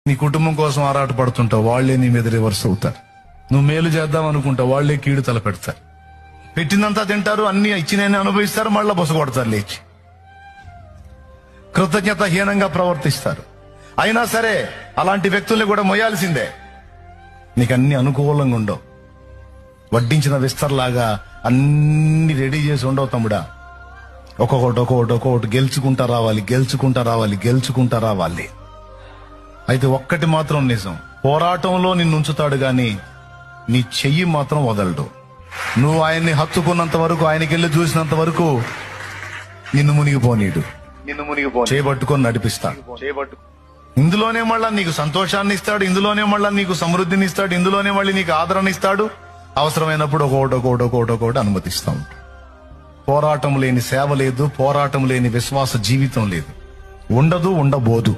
నీ కుటుంబం కోసం ఆరాటపడుతుంటావు, వాళ్లే నీ మీద రివర్స్ అవుతారు. నువ్వు మేలు చేద్దాం అనుకుంటావు, వాళ్లే కీడు తల పెడతారు. పెట్టిందంతా తింటారు, అన్ని ఇచ్చినని అనుభవిస్తారు, మళ్ళా బొసగొడతారు లేచి. కృతజ్ఞతాహీనంగా ప్రవర్తిస్తారు. అయినా సరే అలాంటి వ్యక్తుల్ని కూడా మొయ్యాల్సిందే. నీకు అన్ని అనుకూలంగా ఉండవు. వడ్డించిన విస్తర్లాగా అన్ని రెడీ చేసి ఉండవు తమ్ముడా. ఒక్కొక్కటి గెలుచుకుంటా రావాలి. అయితే ఒక్కటి మాత్రం నిజం, పోరాటంలో నిన్ను ఉంచుతాడు గాని నీ చెయ్యి మాత్రం వదలడు. నువ్వు ఆయన్ని హత్తుకున్నంత వరకు, ఆయనకెళ్ళి చూసినంత వరకు నిన్ను మునిగిపోనీడు. చేపట్టుకొని నడిపిస్తాడు. ఇందులోనే మళ్ళా నీకు సంతోషాన్ని ఇస్తాడు, ఇందులోనే మళ్ళా నీకు సమృద్ధిని ఇస్తాడు, ఇందులోనే మళ్ళీ నీకు ఆదరణ ఇస్తాడు. అవసరమైనప్పుడు ఒకటి అనుమతిస్తా ఉంటాడు. పోరాటం లేని సేవ లేదు, పోరాటం లేని విశ్వాస జీవితం లేదు, ఉండదు, ఉండబోదు.